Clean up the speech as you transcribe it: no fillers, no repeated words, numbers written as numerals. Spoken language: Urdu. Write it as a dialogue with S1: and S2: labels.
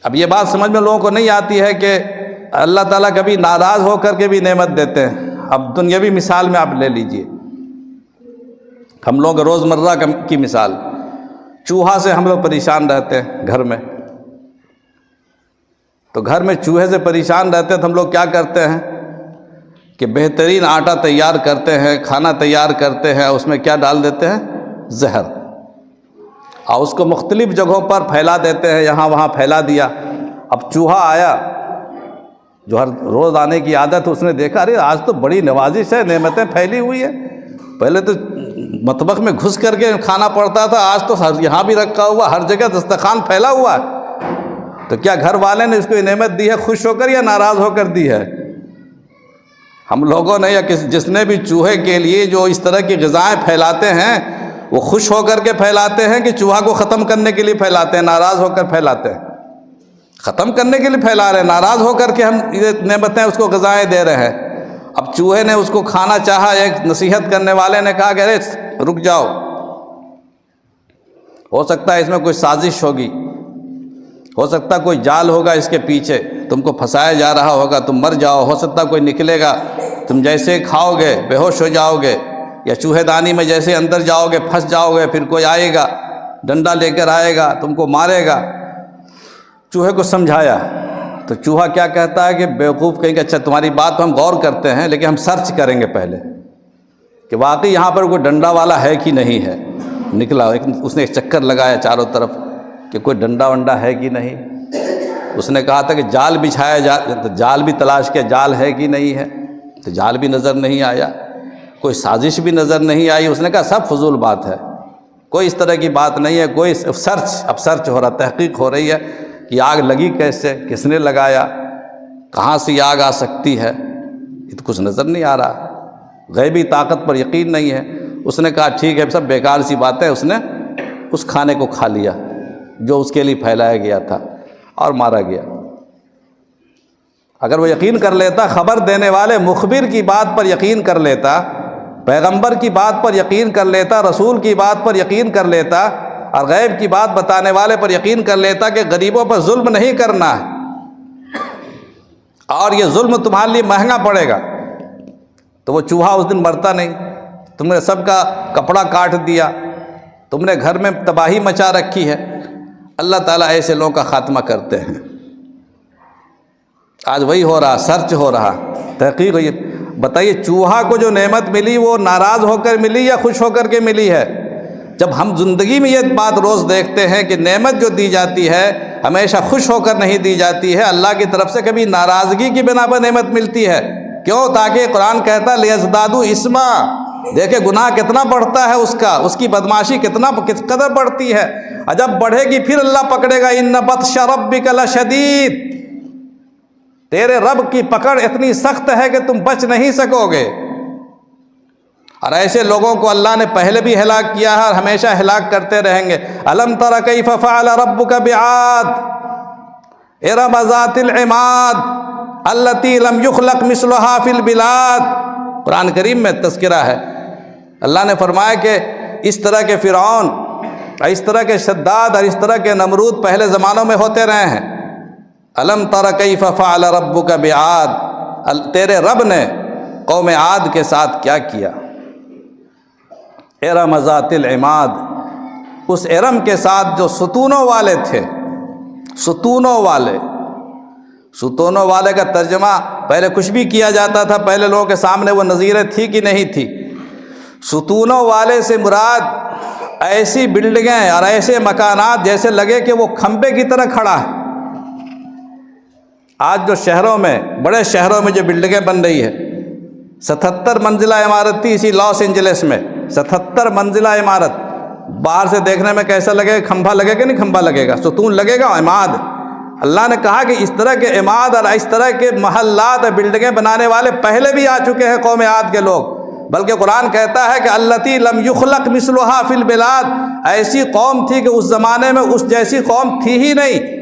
S1: اب یہ بات سمجھ میں لوگوں کو نہیں آتی ہے کہ اللہ تعالیٰ کبھی ناراض ہو کر کے بھی نعمت دیتے ہیں۔ اب دنیاوی مثال میں آپ لے لیجئے، ہم لوگ روزمرہ کی مثال، چوہا سے ہم لوگ پریشان رہتے ہیں گھر میں، تو گھر میں چوہے سے پریشان رہتے ہیں تو ہم لوگ کیا کرتے ہیں کہ بہترین آٹا تیار کرتے ہیں، کھانا تیار کرتے ہیں، اس میں کیا ڈال دیتے ہیں؟ زہر، اور اس کو مختلف جگہوں پر پھیلا دیتے ہیں، یہاں وہاں پھیلا دیا۔ اب چوہا آیا جو ہر روز آنے کی عادت ہے، اس نے دیکھا ارے آج تو بڑی نوازش ہے، نعمتیں پھیلی ہوئی ہیں، پہلے تو مطبخ میں گھس کر کے کھانا پڑتا تھا، آج تو یہاں بھی رکھا ہوا، ہر جگہ دسترخوان پھیلا ہوا ہے، تو کیا گھر والے نے اس کو یہ نعمت دی ہے خوش ہو کر یا ناراض ہو کر دی ہے؟ ہم لوگوں نے یا جس نے بھی چوہے کے لیے جو اس طرح کی غذائیں پھیلاتے ہیں، وہ خوش ہو کر کے پھیلاتے ہیں کہ چوہا کو ختم کرنے کے لیے پھیلاتے ہیں، ناراض ہو کر پھیلاتے ہیں؟ ختم کرنے کے لیے پھیلا رہے ہیں، ناراض ہو کر کے ہم یہ نعمتیں اس کو غذائیں دے رہے ہیں۔ اب چوہے نے اس کو کھانا چاہا، ایک نصیحت کرنے والے نے کہا کہ ارے رک جاؤ، ہو سکتا ہے اس میں کوئی سازش ہوگی، ہو سکتا ہے کوئی جال ہوگا اس کے پیچھے، تم کو پھنسایا جا رہا ہوگا، تم مر جاؤ، ہو سکتا ہے کوئی نکلے گا، تم جیسے کھاؤ گے بے ہوش ہو جاؤ گے، یا چوہے دانی میں جیسے اندر جاؤ گے پھنس جاؤ گے، پھر کوئی آئے گا ڈنڈا لے کر آئے گا تم کو مارے گا۔ چوہے کو سمجھایا تو چوہا کیا کہتا ہے کہ بیوقوف کہیں کہ اچھا تمہاری بات تو ہم غور کرتے ہیں لیکن ہم سرچ کریں گے پہلے کہ واقعی یہاں پر کوئی ڈنڈا والا ہے کہ نہیں ہے۔ نکلا، اس نے ایک چکر لگایا چاروں طرف کہ کوئی ڈنڈا ونڈا ہے کہ نہیں۔ اس نے کہا تھا کہ جال بچھایا تو جال بھی تلاش کیا، جال ہے کہ نہیں ہے، تو جال بھی نظر نہیں آیا، کوئی سازش بھی نظر نہیں آئی۔ اس نے کہا سب فضول بات ہے، کوئی اس طرح کی بات نہیں ہے، کوئی سرچ ہو رہا، تحقیق ہو رہی ہے کہ آگ لگی کیسے، کس نے لگایا، کہاں سے آگ آ سکتی ہے، یہ تو کچھ نظر نہیں آ رہا، غیبی طاقت پر یقین نہیں ہے۔ اس نے کہا ٹھیک ہے سب بیکار سی بات ہے۔ اس نے اس کھانے کو کھا لیا جو اس کے لیے پھیلایا گیا تھا اور مارا گیا۔ اگر وہ یقین کر لیتا، خبر دینے والے مخبر کی بات پر یقین کر لیتا، پیغمبر کی بات پر یقین کر لیتا، رسول کی بات پر یقین کر لیتا، اور غیب کی بات بتانے والے پر یقین کر لیتا کہ غریبوں پر ظلم نہیں کرنا ہے اور یہ ظلم تمہارے لیے مہنگا پڑے گا، تو وہ چوہا اس دن مرتا نہیں۔ تم نے سب کا کپڑا کاٹ دیا، تم نے گھر میں تباہی مچا رکھی ہے۔ اللہ تعالیٰ ایسے لوگوں کا خاتمہ کرتے ہیں۔ آج وہی ہو رہا، سرچ ہو رہا، تحقیق ہوئی۔ بتائیے چوہا کو جو نعمت ملی وہ ناراض ہو کر ملی یا خوش ہو کر کے ملی ہے؟ جب ہم زندگی میں یہ بات روز دیکھتے ہیں کہ نعمت جو دی جاتی ہے ہمیشہ خوش ہو کر نہیں دی جاتی ہے، اللہ کی طرف سے کبھی ناراضگی کی بنا پر نعمت ملتی ہے۔ کیوں؟ تاکہ قرآن کہتا ہے لیزدادوا اسما، دیکھیں گناہ کتنا بڑھتا ہے اس کی بدماشی کس قدر بڑھتی ہے، اور جب بڑھے گی پھر اللہ پکڑے گا، ان بطش ربک لشدید، تیرے رب کی پکڑ اتنی سخت ہے کہ تم بچ نہیں سکو گے۔ اور ایسے لوگوں کو اللہ نے پہلے بھی ہلاک کیا ہے اور ہمیشہ ہلاک کرتے رہیں گے۔ الم تر کیف فعل ربک بعاد ارم ذات العماد التی لم یخلق مثلها فی البلاد۔ قرآن کریم میں تذکرہ ہے، اللہ نے فرمایا کہ اس طرح کے فرعون اور اس طرح کے شداد اور اس طرح کے نمرود پہلے زمانوں میں ہوتے رہے ہیں۔ الم تر کیف فعل ربک بعاد، تیرے رب نے قوم عاد کے ساتھ کیا کیا۔ ارم ذات العماد، اس ارم کے ساتھ جو ستونوں والے تھے، ستونوں والے کا ترجمہ پہلے کچھ بھی کیا جاتا تھا، پہلے لوگوں کے سامنے وہ نظیریں تھی کہ نہیں تھی۔ ستونوں والے سے مراد ایسی بلڈنگیں اور ایسے مکانات جیسے لگے کہ وہ کھمبے کی طرح کھڑا ہے۔ آج جو شہروں میں، بڑے شہروں میں جو بلڈنگیں بن رہی ہے، 77 منزلہ عمارت تھی اسی لاس اینجلس میں، 77 منزلہ عمارت، باہر سے دیکھنے میں کیسا لگے گا؟ کھمبا لگے گا نہیں کھمبا لگے گا، ستون لگے گا، عماد۔ اللہ نے کہا کہ اس طرح کے عماد اور اس طرح کے محلات اور بلڈنگیں بنانے والے پہلے بھی آ چکے ہیں قوم عاد کے لوگ، بلکہ قرآن کہتا ہے کہ التی لم یخلق مثلها فی البلاد، ایسی قوم تھی کہ اس زمانے میں اس جیسی قوم تھی ہی نہیں۔